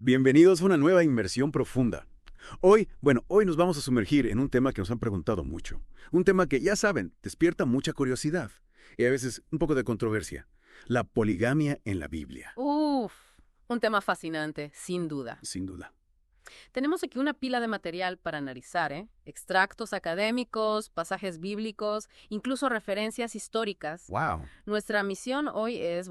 Bienvenidos a una nueva inmersión profunda. Hoy nos vamos a sumergir en un tema que nos han preguntado mucho. Un tema que, ya saben, despierta mucha curiosidad y a veces un poco de controversia. La poligamia en la Biblia. Uf, un tema fascinante, sin duda. Sin duda. Tenemos aquí una pila de material para analizar, ¿eh? Extractos académicos, pasajes bíblicos, incluso referencias históricas. ¡Wow! Nuestra misión hoy es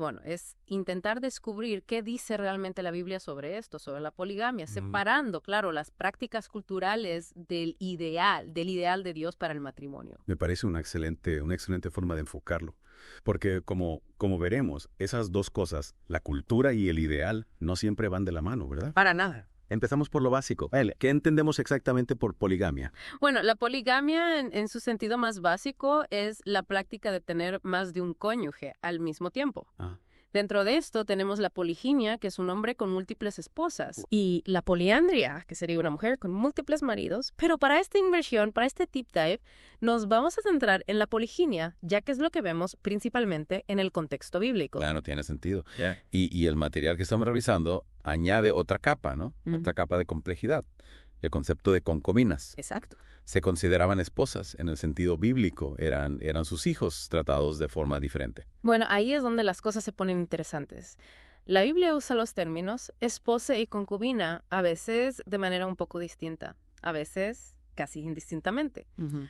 intentar descubrir qué dice realmente la Biblia sobre esto, sobre la poligamia, separando, claro, las prácticas culturales del ideal de Dios para el matrimonio. Me parece una excelente forma de enfocarlo. Porque como veremos, esas dos cosas, la cultura y el ideal, no siempre van de la mano, ¿verdad? Para nada. Empezamos por lo básico. ¿Qué entendemos exactamente por poligamia? Bueno, la poligamia en su sentido más básico es la práctica de tener más de un cónyuge al mismo tiempo. Ah. Dentro de esto tenemos la poliginia, que es un hombre con múltiples esposas, y la poliandria, que sería una mujer con múltiples maridos. Pero para esta inversión, para este deep dive, nos vamos a centrar en la poliginia, ya que es lo que vemos principalmente en el contexto bíblico. Claro, tiene sentido. Yeah. Y el material que estamos revisando añade otra capa, ¿no? Otra capa de complejidad. El concepto de concubinas. Exacto. Se consideraban esposas en el sentido bíblico, eran sus hijos tratados de forma diferente. Bueno, ahí es donde las cosas se ponen interesantes. La Biblia usa los términos esposa y concubina, a veces de manera un poco distinta, a veces casi indistintamente.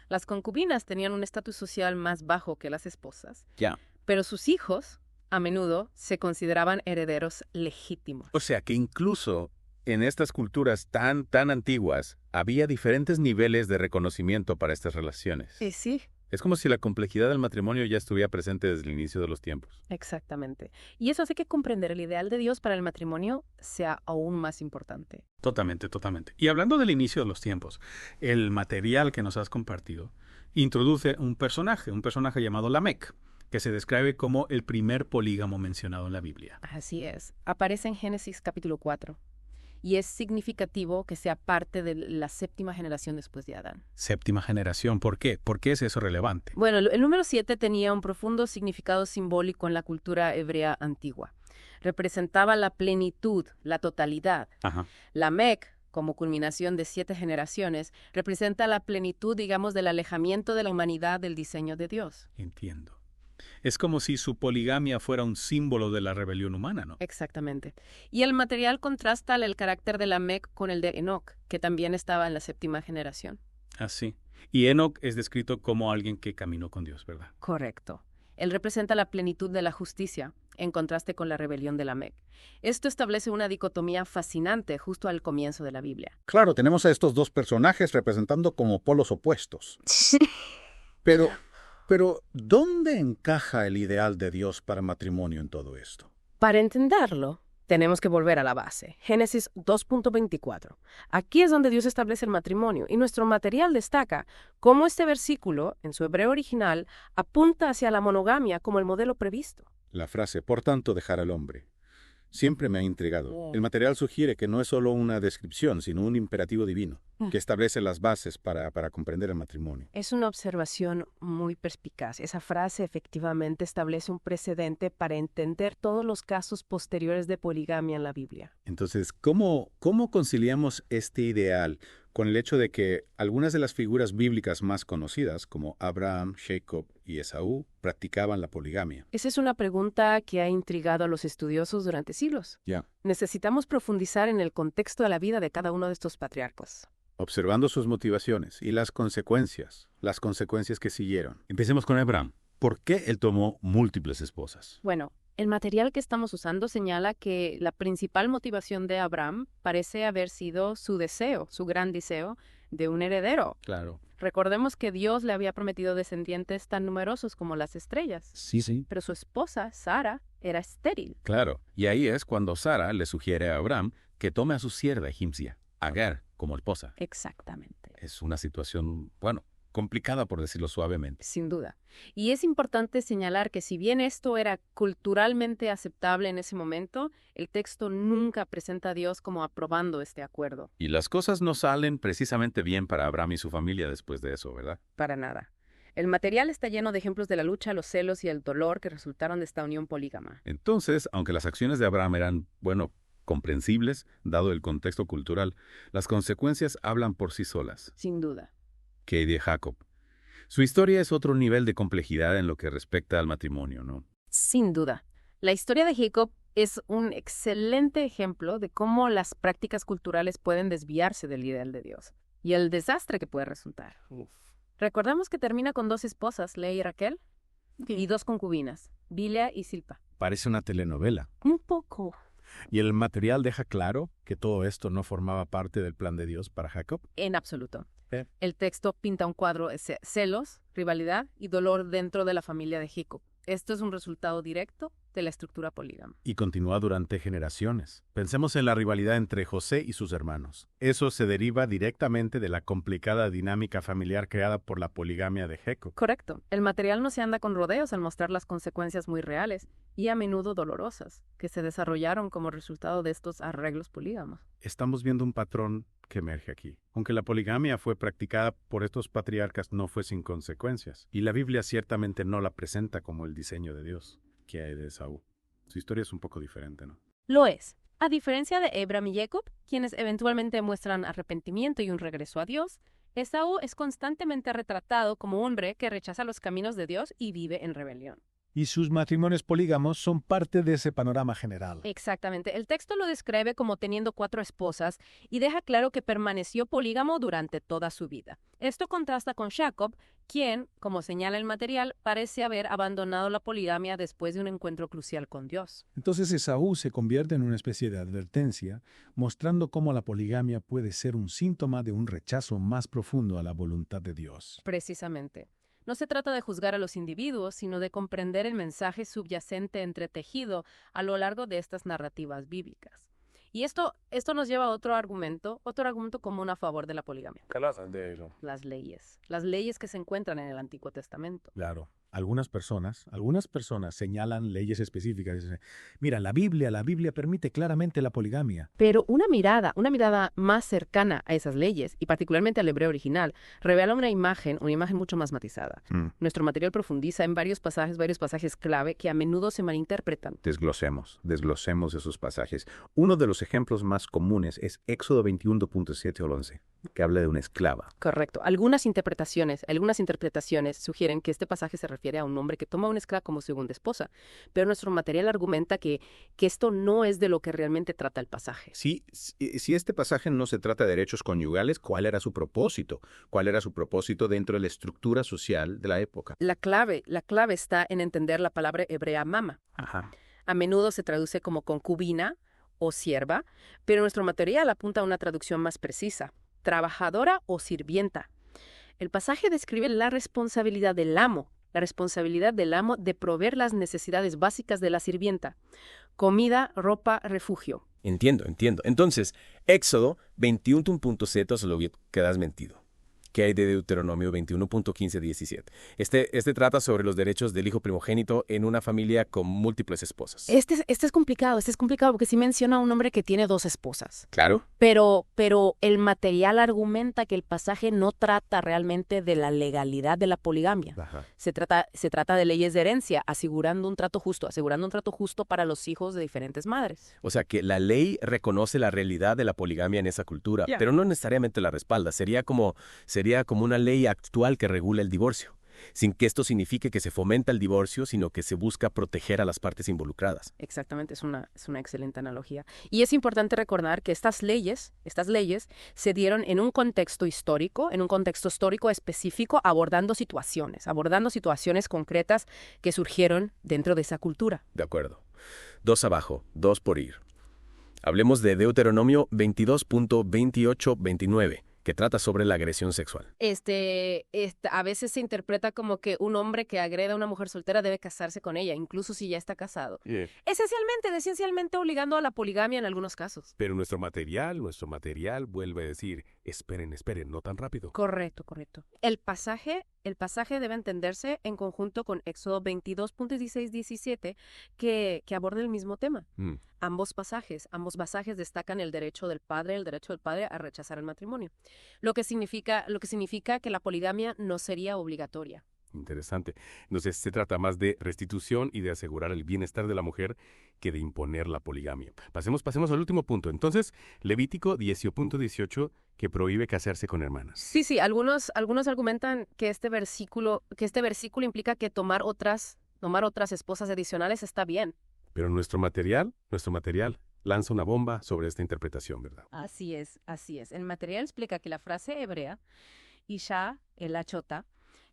Las concubinas tenían un estatus social más bajo que las esposas, pero sus hijos, a menudo, se consideraban herederos legítimos. O sea que incluso en estas culturas tan antiguas, había diferentes niveles de reconocimiento para estas relaciones. Sí. Es como si la complejidad del matrimonio ya estuviera presente desde el inicio de los tiempos. Exactamente. Y eso hace que comprender el ideal de Dios para el matrimonio sea aún más importante. Totalmente. Y hablando del inicio de los tiempos, el material que nos has compartido introduce un personaje llamado Lamec, que se describe como el primer polígamo mencionado en la Biblia. Así es. Aparece en Génesis capítulo 4. Y es significativo que sea parte de la séptima generación después de Adán. Séptima generación, ¿por qué? ¿Por qué es eso relevante? Bueno, el número 7 tenía un profundo significado simbólico en la cultura hebrea antigua. Representaba la plenitud, la totalidad. Lamec, como culminación de 7 generaciones, representa la plenitud, digamos, del alejamiento de la humanidad del diseño de Dios. Entiendo. Es como si su poligamia fuera un símbolo de la rebelión humana, ¿no? Exactamente. Y el material contrasta el carácter de Lamec con el de Enoc, que también estaba en la séptima generación. Así. Y Enoc es descrito como alguien que caminó con Dios, ¿verdad? Correcto. Él representa la plenitud de la justicia, en contraste con la rebelión de Lamec. Esto establece una dicotomía fascinante justo al comienzo de la Biblia. Claro, tenemos a estos dos personajes representando como polos opuestos. Pero, ¿dónde encaja el ideal de Dios para matrimonio en todo esto? Para entenderlo, tenemos que volver a la base. Génesis 2.24. Aquí es donde Dios establece el matrimonio, y nuestro material destaca cómo este versículo, en su hebreo original, apunta hacia la monogamia como el modelo previsto. La frase, por tanto, dejar al hombre, siempre me ha intrigado. El material sugiere que no es solo una descripción, sino un imperativo divino, que establece las bases para comprender el matrimonio. Es una observación muy perspicaz. Esa frase efectivamente establece un precedente para entender todos los casos posteriores de poligamia en la Biblia. Entonces, ¿cómo conciliamos este ideal con el hecho de que algunas de las figuras bíblicas más conocidas, como Abraham, Jacob y Esaú, practicaban la poligamia? Esa es una pregunta que ha intrigado a los estudiosos durante siglos. Necesitamos profundizar en el contexto de la vida de cada uno de estos patriarcas. Observando sus motivaciones y las consecuencias que siguieron. Empecemos con Abraham. ¿Por qué él tomó múltiples esposas? Bueno, el material que estamos usando señala que la principal motivación de Abraham parece haber sido su deseo, su gran deseo de un heredero. Claro. Recordemos que Dios le había prometido descendientes tan numerosos como las estrellas. Sí. Pero su esposa, Sara, era estéril. Claro. Y ahí es cuando Sara le sugiere a Abraham que tome a su sierva egipcia, Agar, como esposa. Exactamente. Es una situación, complicada por decirlo suavemente. Sin duda. Y es importante señalar que si bien esto era culturalmente aceptable en ese momento, el texto nunca presenta a Dios como aprobando este acuerdo. Y las cosas no salen precisamente bien para Abraham y su familia después de eso, ¿verdad? Para nada. El material está lleno de ejemplos de la lucha, los celos y el dolor que resultaron de esta unión polígama. Entonces, aunque las acciones de Abraham eran, comprensibles, dado el contexto cultural. Las consecuencias hablan por sí solas. Sin duda. Kay de Jacob. Su historia es otro nivel de complejidad en lo que respecta al matrimonio, ¿no? Sin duda. La historia de Jacob es un excelente ejemplo de cómo las prácticas culturales pueden desviarse del ideal de Dios y el desastre que puede resultar. Recordamos que termina con 2 esposas, Lea y Raquel, y 2 concubinas, Bilhah y Silpa. Parece una telenovela. Un poco. ¿Y el material deja claro que todo esto no formaba parte del plan de Dios para Jacob? En absoluto. El texto pinta un cuadro de celos, rivalidad y dolor dentro de la familia de Jacob. Esto es un resultado directo de la estructura polígama. Y continúa durante generaciones. Pensemos en la rivalidad entre José y sus hermanos. Eso se deriva directamente de la complicada dinámica familiar creada por la poligamia de Jacob. Correcto. El material no se anda con rodeos al mostrar las consecuencias muy reales y a menudo dolorosas que se desarrollaron como resultado de estos arreglos polígamos. Estamos viendo un patrón que emerge aquí. Aunque la poligamia fue practicada por estos patriarcas, no fue sin consecuencias. Y la Biblia ciertamente no la presenta como el diseño de Dios que hay de Esaú. Su historia es un poco diferente, ¿no? Lo es. A diferencia de Abraham y Jacob, quienes eventualmente muestran arrepentimiento y un regreso a Dios, Esaú es constantemente retratado como un hombre que rechaza los caminos de Dios y vive en rebelión. Y sus matrimonios polígamos son parte de ese panorama general. Exactamente. El texto lo describe como teniendo 4 esposas y deja claro que permaneció polígamo durante toda su vida. Esto contrasta con Jacob, quien, como señala el material, parece haber abandonado la poligamia después de un encuentro crucial con Dios. Entonces Esaú se convierte en una especie de advertencia, mostrando cómo la poligamia puede ser un síntoma de un rechazo más profundo a la voluntad de Dios. Precisamente. No se trata de juzgar a los individuos, sino de comprender el mensaje subyacente entretejido a lo largo de estas narrativas bíblicas. Y esto nos lleva a otro argumento común a favor de la poligamia. Las leyes que se encuentran en el Antiguo Testamento. Claro. Algunas personas señalan leyes específicas. Dicen, mira, la Biblia permite claramente la poligamia. Pero una mirada más cercana a esas leyes, y particularmente al hebreo original, revela una imagen mucho más matizada. Nuestro material profundiza en varios pasajes clave que a menudo se malinterpretan. Desglosemos esos pasajes. Uno de los ejemplos más comunes es Éxodo 21.7 al 11, que habla de una esclava. Correcto. Algunas interpretaciones sugieren que este pasaje se refiere a un hombre que toma a una esclava como segunda esposa, pero nuestro material argumenta que esto no es de lo que realmente trata el pasaje. Si este pasaje no se trata de derechos conyugales, ¿cuál era su propósito? ¿Cuál era su propósito dentro de la estructura social de la época? La clave está en entender la palabra hebrea mama. Ajá. A menudo se traduce como concubina o sierva, pero nuestro material apunta a una traducción más precisa: trabajadora o sirvienta. El pasaje describe la responsabilidad del amo de proveer las necesidades básicas de la sirvienta: comida, ropa, refugio. Entiendo. Entonces, Éxodo 21.7 solo quedas mentido. ¿Qué hay de Deuteronomio 21.15-17? Este trata sobre los derechos del hijo primogénito en una familia con múltiples esposas. Este es complicado porque sí menciona a un hombre que tiene 2 esposas. Claro. Pero el material argumenta que el pasaje no trata realmente de la legalidad de la poligamia. Ajá. Se trata de leyes de herencia, asegurando un trato justo para los hijos de diferentes madres. O sea que la ley reconoce la realidad de la poligamia en esa cultura, pero no necesariamente la respalda. Sería como una ley actual que regula el divorcio, sin que esto signifique que se fomenta el divorcio, sino que se busca proteger a las partes involucradas. Exactamente, es una excelente analogía. Y es importante recordar que estas leyes se dieron en un contexto histórico específico, abordando situaciones concretas que surgieron dentro de esa cultura. De acuerdo. 2 abajo, 2 por ir. Hablemos de Deuteronomio 22.28-29. Que trata sobre la agresión sexual. A veces se interpreta como que un hombre que agreda a una mujer soltera debe casarse con ella, incluso si ya está casado. Esencialmente obligando a la poligamia en algunos casos. Pero nuestro material vuelve a decir, esperen, no tan rápido. Correcto. El pasaje debe entenderse en conjunto con Éxodo 22.16-17, que aborda el mismo tema. Ambos pasajes destacan el derecho del padre a rechazar el matrimonio. Lo que significa que la poligamia no sería obligatoria. Interesante. Entonces, se trata más de restitución y de asegurar el bienestar de la mujer que de imponer la poligamia. Pasemos al último punto. Entonces, Levítico 10.18, que prohíbe casarse con hermanas. Sí, algunos argumentan que este versículo implica que tomar otras esposas adicionales está bien. Pero nuestro material lanza una bomba sobre esta interpretación, ¿verdad? Así es. El material explica que la frase hebrea, Isha el achota,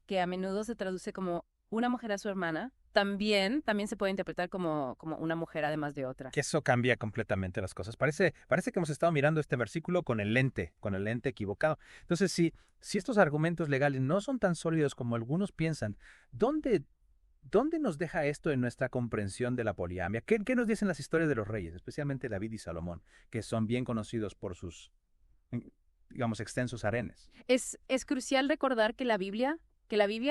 que a menudo se traduce como una mujer a su hermana, también se puede interpretar como una mujer además de otra. Que eso cambia completamente las cosas. Parece que hemos estado mirando este versículo con el lente equivocado. Entonces, si estos argumentos legales no son tan sólidos como algunos piensan, ¿dónde nos deja esto en nuestra comprensión de la poligamia? ¿Qué nos dicen las historias de los reyes, especialmente David y Salomón, que son bien conocidos por sus, digamos, extensos harenes? Es crucial recordar que la Biblia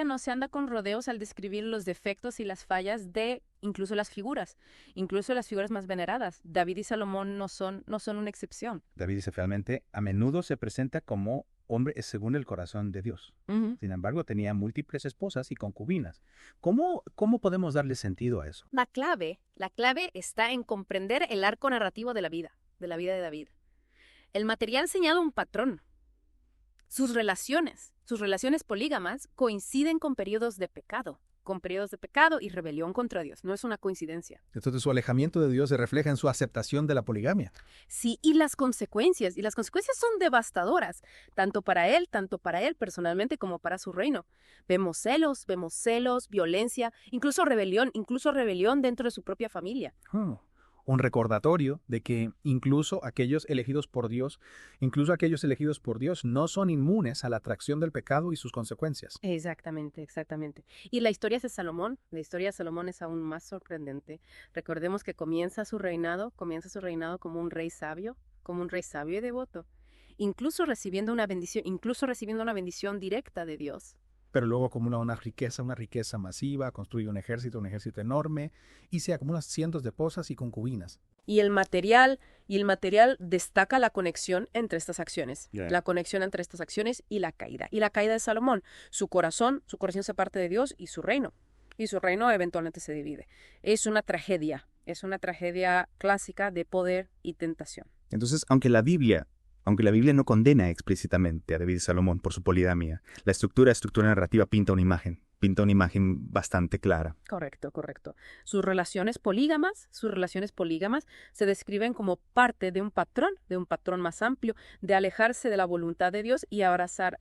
no se anda con rodeos al describir los defectos y las fallas de incluso las figuras más veneradas. David y Salomón no son una excepción. David dice finalmente, a menudo se presenta como hombre según el corazón de Dios. Sin embargo, tenía múltiples esposas y concubinas. ¿Cómo podemos darle sentido a eso? La clave está en comprender el arco narrativo de la vida de David. El material señala un patrón. Sus relaciones polígamas coinciden con periodos de pecado y rebelión contra Dios. No es una coincidencia. Entonces su alejamiento de Dios se refleja en su aceptación de la poligamia. Sí, y las consecuencias son devastadoras, tanto para él personalmente como para su reino. Vemos celos, violencia, incluso rebelión dentro de su propia familia. Un recordatorio de que incluso aquellos elegidos por Dios no son inmunes a la atracción del pecado y sus consecuencias. Exactamente. Y la historia de Salomón es aún más sorprendente. Recordemos que comienza su reinado como un rey sabio y devoto, incluso recibiendo una bendición directa de Dios. Pero luego acumula una riqueza masiva, construye un ejército enorme y se acumulan cientos de esposas y concubinas. Y el material destaca la conexión entre estas acciones. La conexión entre estas acciones y la caída. Y la caída de Salomón. Su corazón se parte de Dios y su reino. Y su reino eventualmente se divide. Es una tragedia clásica de poder y tentación. Entonces, aunque la Biblia no condena explícitamente a David y Salomón por su poligamia, la estructura narrativa pinta una imagen bastante clara. Correcto. Sus relaciones polígamas se describen como parte de un patrón más amplio de alejarse de la voluntad de Dios y abrazar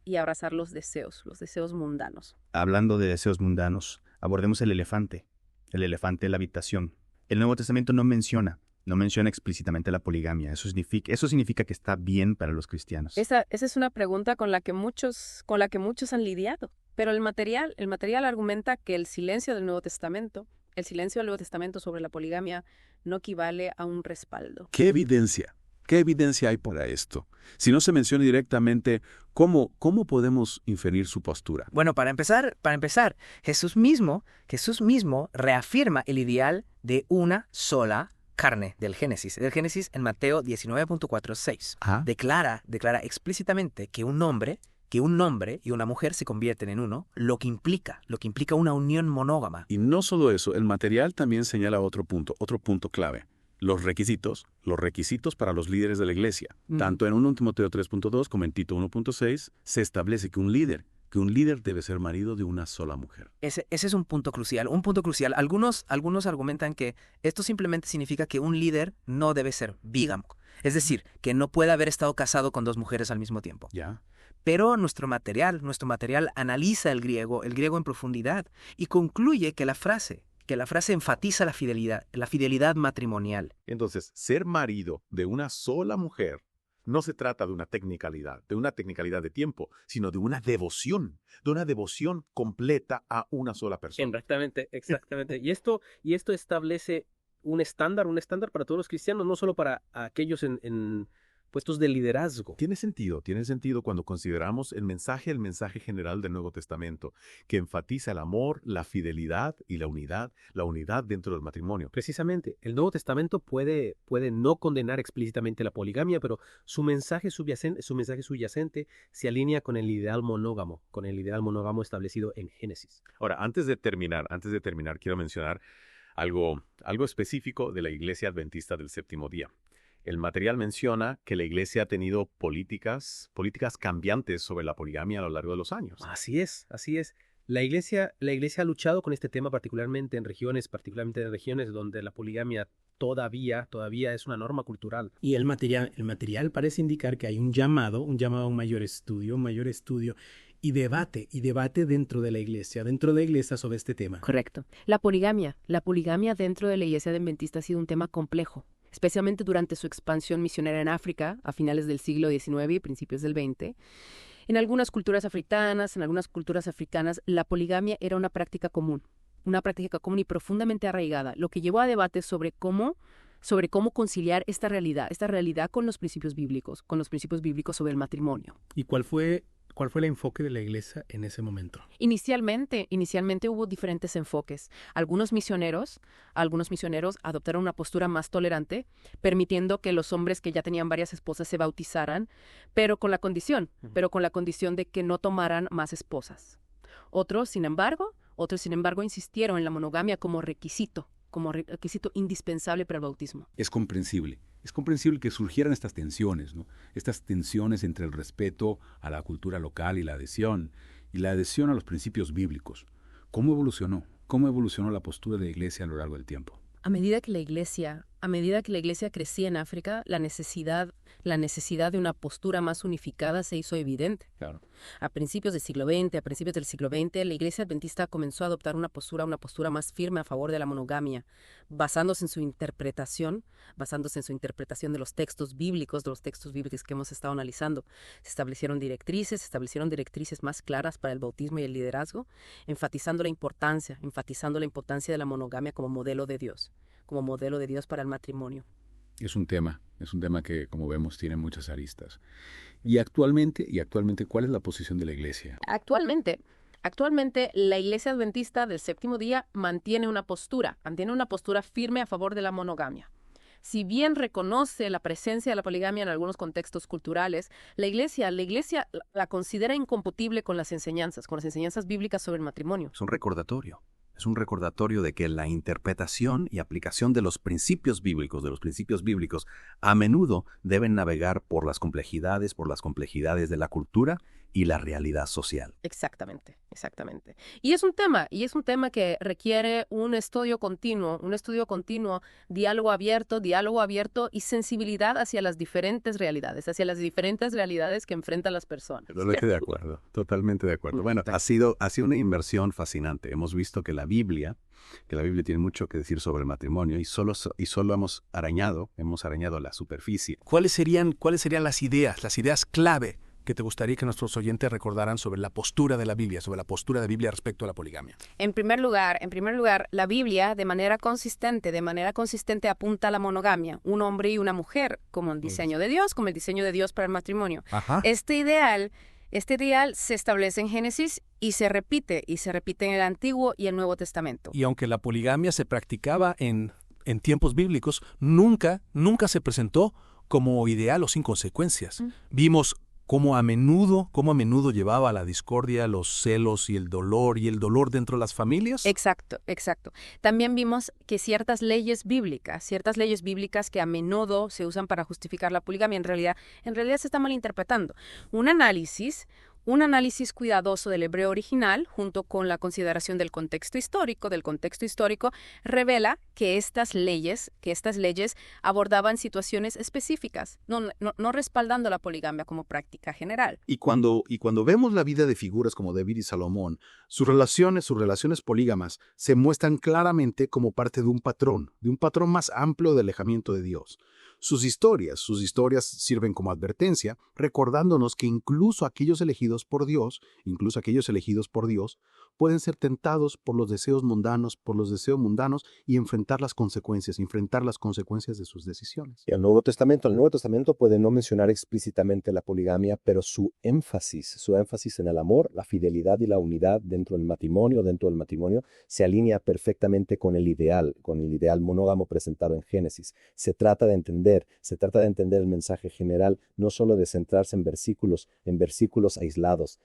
los deseos mundanos. Hablando de deseos mundanos, abordemos el elefante de la habitación. El Nuevo Testamento no menciona explícitamente la poligamia. Eso significa que está bien para los cristianos. Esa es una pregunta con la que muchos han lidiado. Pero el material argumenta que el silencio del Nuevo Testamento sobre la poligamia no equivale a un respaldo. ¿Qué evidencia hay para esto? Si no se menciona directamente, ¿cómo podemos inferir su postura? Bueno, para empezar, Jesús mismo reafirma el ideal de una sola carne del Génesis en Mateo 19.4.6. Declara explícitamente que un hombre y una mujer se convierten en uno, lo que implica una unión monógama. Y no solo eso, el material también señala otro punto clave. Los requisitos para los líderes de la iglesia. Tanto en 1 Timoteo 3.2 como en Tito 1.6 se establece que un líder debe ser marido de una sola mujer. Ese es un punto crucial. Algunos argumentan que esto simplemente significa que un líder no debe ser bígamo. Es decir, que no puede haber estado casado con dos mujeres al mismo tiempo. Ya. Pero nuestro material analiza el griego en profundidad y concluye que la frase enfatiza la fidelidad matrimonial. Entonces, ser marido de una sola mujer no se trata de una tecnicalidad de tiempo, sino de una devoción completa a una sola persona. Exactamente. Y esto establece un estándar para todos los cristianos, no solo para aquellos en puestos de liderazgo. Tiene sentido cuando consideramos el mensaje general del Nuevo Testamento, que enfatiza el amor, la fidelidad y la unidad dentro del matrimonio. Precisamente, el Nuevo Testamento puede no condenar explícitamente la poligamia, pero su mensaje subyacente se alinea con el ideal monógamo establecido en Génesis. Ahora, antes de terminar, quiero mencionar algo específico de la Iglesia Adventista del Séptimo Día. El material menciona que la Iglesia ha tenido políticas cambiantes sobre la poligamia a lo largo de los años. Así es. La Iglesia ha luchado con este tema particularmente en regiones donde la poligamia todavía es una norma cultural. Y el material parece indicar que hay un llamado a un mayor estudio y debate dentro de la iglesia sobre este tema. Correcto. La poligamia dentro de la iglesia adventista ha sido un tema complejo, especialmente durante su expansión misionera en África a finales del siglo XIX y principios del XX. En algunas culturas africanas, la poligamia era una práctica común y profundamente arraigada, lo que llevó a debates sobre cómo conciliar esta realidad con los principios bíblicos sobre el matrimonio. ¿Y cuál fue el enfoque de la iglesia en ese momento? Inicialmente hubo diferentes enfoques. Algunos misioneros adoptaron una postura más tolerante, permitiendo que los hombres que ya tenían varias esposas se bautizaran, pero con la condición de que no tomaran más esposas. Otros, sin embargo, insistieron en la monogamia como requisito indispensable para el bautismo. Es comprensible que surgieran estas tensiones, ¿no? Estas tensiones entre el respeto a la cultura local y la adhesión a los principios bíblicos. ¿Cómo evolucionó la postura de la iglesia a lo largo del tiempo? A medida que la iglesia crecía en África, la necesidad de una postura más unificada se hizo evidente. Claro. A principios del siglo XX, la iglesia adventista comenzó a adoptar una postura más firme a favor de la monogamia, basándose en su interpretación de los textos bíblicos que hemos estado analizando. Se establecieron directrices más claras para el bautismo y el liderazgo, enfatizando la importancia de la monogamia como modelo de Dios para el matrimonio. Es un tema que, como vemos, tiene muchas aristas. Y actualmente, ¿cuál es la posición de la iglesia? Actualmente, la iglesia adventista del Séptimo Día mantiene una postura firme a favor de la monogamia. Si bien reconoce la presencia de la poligamia en algunos contextos culturales, la iglesia la considera incompatible con las enseñanzas bíblicas sobre el matrimonio. Es un recordatorio de que la interpretación y aplicación de los principios bíblicos a menudo deben navegar por las complejidades de la cultura y la realidad social. Exactamente. Y es un tema que requiere un estudio continuo, diálogo abierto y sensibilidad hacia las diferentes realidades que enfrentan las personas. Totalmente de acuerdo. Bueno, ha sido una inversión fascinante. Hemos visto que la Biblia tiene mucho que decir sobre el matrimonio y solo hemos arañado la superficie. ¿Cuáles serían las ideas clave que te gustaría que nuestros oyentes recordaran sobre la postura de la Biblia, respecto a la poligamia? En primer lugar, la Biblia de manera consistente apunta a la monogamia, un hombre y una mujer, como el diseño de Dios para el matrimonio. Ajá. Este ideal se establece en Génesis y se repite en el Antiguo y el Nuevo Testamento. Y aunque la poligamia se practicaba en tiempos bíblicos, nunca se presentó como ideal o sin consecuencias. Vimos cómo a menudo llevaba a la discordia, los celos y el dolor dentro de las familias. Exacto. También vimos que ciertas leyes bíblicas que a menudo se usan para justificar la poligamia, en realidad se está malinterpretando. Un análisis cuidadoso del hebreo original, junto con la consideración del contexto histórico, revela que estas leyes abordaban situaciones específicas, no respaldando la poligamia como práctica general. Y cuando vemos la vida de figuras como David y Salomón, sus relaciones polígamas se muestran claramente como parte de un patrón más amplio de alejamiento de Dios. Sus historias sirven como advertencia, recordándonos que incluso aquellos elegidos por Dios pueden ser tentados por los deseos mundanos, y enfrentar las consecuencias de sus decisiones. Y el Nuevo Testamento puede no mencionar explícitamente la poligamia, pero su énfasis en el amor, la fidelidad y la unidad dentro del matrimonio, se alinea perfectamente con el ideal monógamo presentado en Génesis. Se trata de entender el mensaje general, no solo de centrarse en versículos aislados.